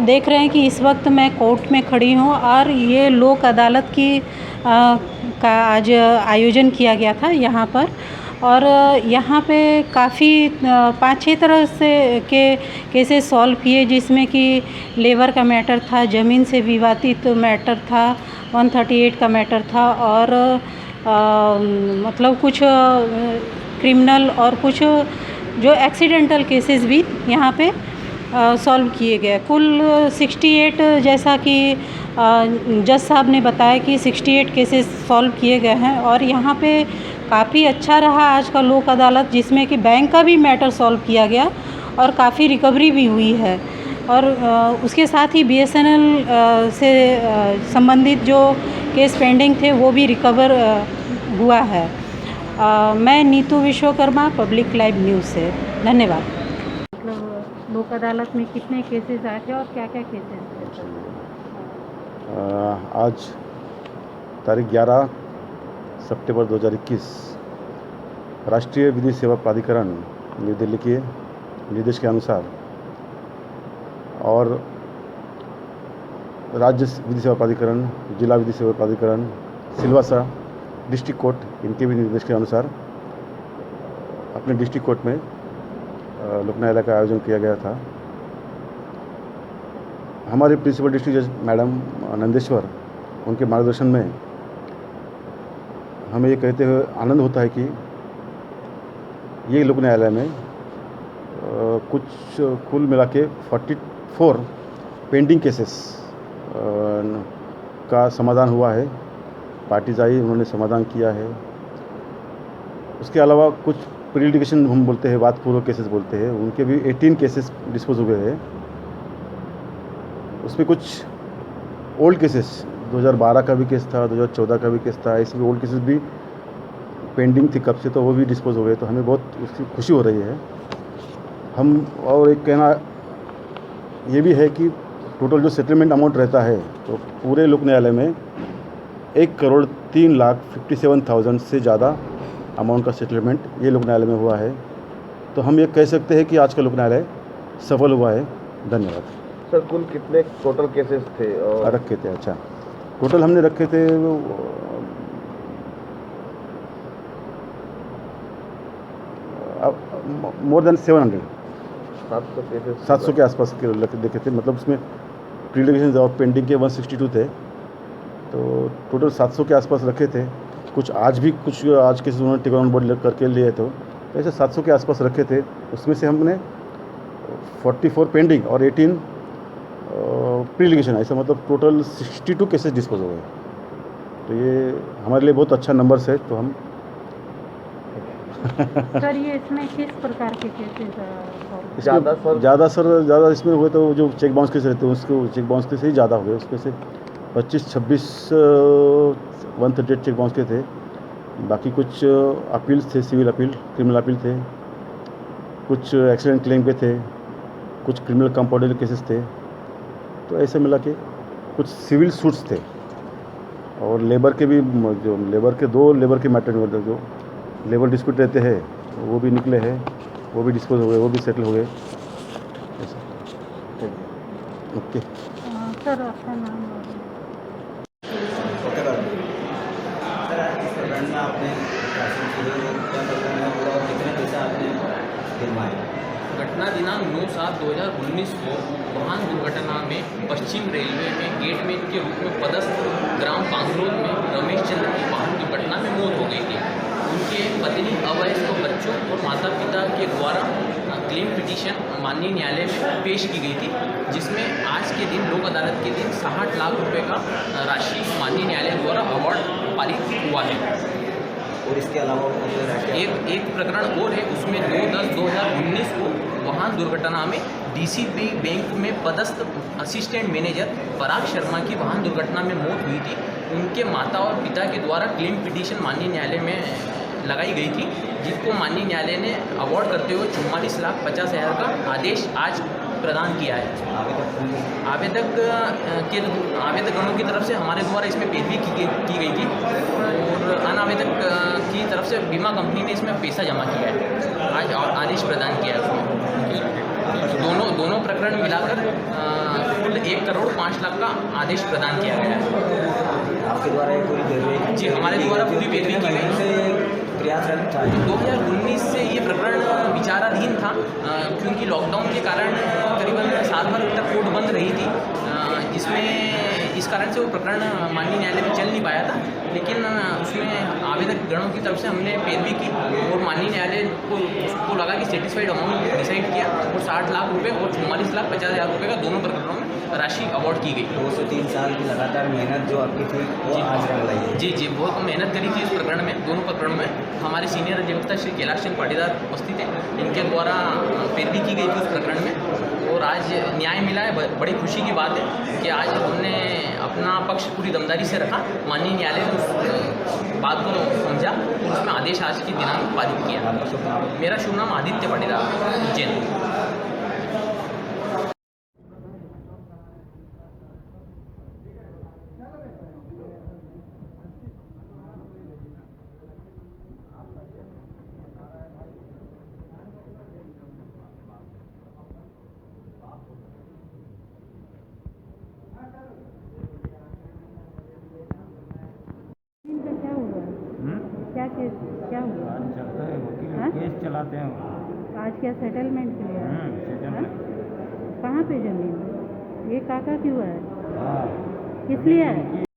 देख रहे हैं कि इस वक्त मैं कोर्ट में खड़ी हूँ और ये लोक अदालत का आज आयोजन किया गया था यहाँ पर। और यहाँ पे काफ़ी 5-6 तरह से के केसेस सॉल्व किए, जिसमें कि लेबर का मैटर था, ज़मीन से विवादित मैटर था, 138 का मैटर था, और मतलब कुछ क्रिमिनल और कुछ जो एक्सीडेंटल केसेस भी यहाँ पे सॉल्व किए गए। कुल 68, जैसा कि जज साहब ने बताया कि 68 केसेस सॉल्व किए गए हैं। और यहाँ पे काफ़ी अच्छा रहा आज का लोक अदालत, जिसमें कि बैंक का भी मैटर सॉल्व किया गया और काफ़ी रिकवरी भी हुई है। और उसके साथ ही BSNL से संबंधित जो केस पेंडिंग थे वो भी रिकवर हुआ है। मैं Neetu Vishwakarma, public live news से। धन्यवाद। मतलब लोक अदालत में कितने केसेस आए थे और क्या क्या केसेस थे? आज तारीख 11 सितंबर 2021 राष्ट्रीय विधि सेवा प्राधिकरण नई दिल्ली के निर्देश के अनुसार और राज्य विधि सेवा प्राधिकरण, जिला विधि सेवा प्राधिकरण, सिलवासा डिस्ट्रिक्ट कोर्ट, इनके भी निर्देश के अनुसार अपने डिस्ट्रिक्ट कोर्ट में लोक न्यायालय का आयोजन किया गया था। हमारे प्रिंसिपल डिस्ट्रिक्ट जज मैडम नंदेश्वर, उनके मार्गदर्शन में हमें ये कहते हुए आनंद होता है कि ये लोक न्यायालय में कुछ कुल मिला के 44 पेंडिंग केसेस का समाधान हुआ है। पार्टीज आई, उन्होंने समाधान किया है। उसके अलावा कुछ प्री लिटिगेशन हम बोलते हैं, वादपूर्व केसेस बोलते हैं, उनके भी 18 केसेस डिस्पोज हुए हैं। उसमें कुछ ओल्ड केसेस 2012 का भी केस था, 2014 का भी केस था, ऐसे भी ओल्ड केसेस भी पेंडिंग थी कब से, तो वो भी डिस्पोज हो गए। तो हमें बहुत उसकी खुशी हो रही है। हम और एक कहना ये भी है कि टोटल जो सेटलमेंट अमाउंट रहता है, तो पूरे लोक न्यायालय में 1,03,57,000 से ज़्यादा अमाउंट का सेटलमेंट ये लोक न्यायालय में हुआ है। तो हम ये कह सकते हैं कि आज का लोक न्यायालय सफल हुआ है। धन्यवाद। सर, कुल कितने टोटल केसेस थे और रखे थे? अच्छा, टोटल हमने रखे थे मोर देन 700 केसेस 700 के आसपास के देखे थे। मतलब उसमें प्री लिटिगेशन और पेंडिंग के 162 थे, तो टोटल 700 के आसपास रखे थे। कुछ आज केसेस उन्होंने टेक ऑन बोर्ड करके लिए, तो ऐसे 700 के आसपास रखे थे। उसमें से हमने 44 पेंडिंग और 18 प्री लिटिगेशन, ऐसा मतलब टोटल 62 केसेस डिस्पोज हो गए। तो ये हमारे लिए बहुत अच्छा नंबर्स है। तो हम सर, ये इसमें किस प्रकार के केसेस ज़्यादा इसमें हुए तो जो चेक बाउंस केस रहते हैं, उसको चेक बाउंस केस ही ज़्यादा हुए। उसमें से 25-26 138 चेक बाउंस के थे। बाकी कुछ अपील्स थे, सिविल अपील, क्रिमिनल अपील थे, कुछ एक्सीडेंट क्लेम के थे, कुछ क्रिमिनल कंपाउंडेड केसेस थे। तो ऐसे मिला के कुछ सिविल सूट्स थे, और लेबर के भी, जो लेबर के 2 लेबर के मैटर में जो लेबर डिस्प्यूट रहते हैं वो भी निकले हैं, वो भी डिस्पोज हो गए, वो भी सेटल हो गए। ओके सर, आपका नाम? घटना दिनांक 9/7/2019 को वाहन दुर्घटना में पश्चिम रेलवे में गेटमैन के रूप में पदस्थ ग्राम कांगरोल में रमेश चंद्र की वाहन दुर्घटना में मौत हो गई थी। उनके पत्नी, अवयस्क बच्चों और माता पिता के द्वारा क्लेम पिटीशन माननीय न्यायालय में पेश की गई थी, जिसमें आज के दिन लोक अदालत के दिन 60 लाख रुपए का राशि माननीय न्यायालय द्वारा अवार्ड पारित हुआ है। और इसके अलावा एक प्रकरण और है, उसमें 9/10/2019 को वाहन दुर्घटना में DCB बैंक में पदस्थ असिस्टेंट मैनेजर पराग शर्मा की वाहन दुर्घटना में मौत हुई थी। उनके माता और पिता के द्वारा क्लेम पिटीशन माननीय न्यायालय में लगाई गई थी, जिसको माननीय न्यायालय ने अवार्ड करते हुए 44,50,000 का आदेश आज प्रदान किया है। आवेदकगणों की तरफ से हमारे द्वारा इसमें पेशगी की गई थी, और अनावेदक की तरफ से बीमा कंपनी ने इसमें पैसा जमा किया है। आज आदेश प्रदान किया है उसमें। दोनों प्रकरण मिलाकर कुल 1,05,00,000 का आदेश प्रदान किया गया है। आपके द्वारा ये पूरी पैरवी जी, हमारे द्वारा पूरी पैरवी की गई। से प्रयासरत था 2019 से ये प्रकरण विचाराधीन था, क्योंकि लॉकडाउन के कारण करीबन साल भर तक कोर्ट बंद रही थी, जिसमें इस कारण से वो प्रकरण माननीय न्यायालय में चल नहीं पाया था। लेकिन उसमें आवेदक गणों की तरफ से हमने पैरवी की और माननीय न्यायालय को लगा कि सेटिस्फाइड अमाउंट डिसाइड किया और 60 लाख रुपये और 44,50,000 रुपये का दोनों प्रकरणों में राशि अवार्ड की गई। 2 से 3 साल की लगातार मेहनत जो आपकी थी वो जी। आज रंग लाई है। जी जी, बहुत मेहनत करी थी इस प्रकरण में, दोनों प्रकरणों में। हमारे सीनियर अधिवक्ता श्री कैलाश चंद पाटीदार उपस्थित थे, इनके द्वारा पैरवी की गई थी उस प्रकरण में और आज न्याय मिला है। बड़ी खुशी की बात है कि आज हमने अपना पक्ष पूरी दमदारी से रखा, माननीय न्यायालय ने उस बात को समझा और उसमें आदेश आज की दिनांक पारित किया। आपका शुभ नाम? मेरा शुभ नाम आदित्य पाटीदार, उज्जैन। इनका क्या हुआ? क्या केस क्या हुआ? चलता है वकील हाँ? केस चलाते हैं वो। आज क्या सेटलमेंट के लिए आए? सेटलमेंट। हाँ? कहाँ पे जमीन? ये काका क्यों है? हाँ किस लिए है?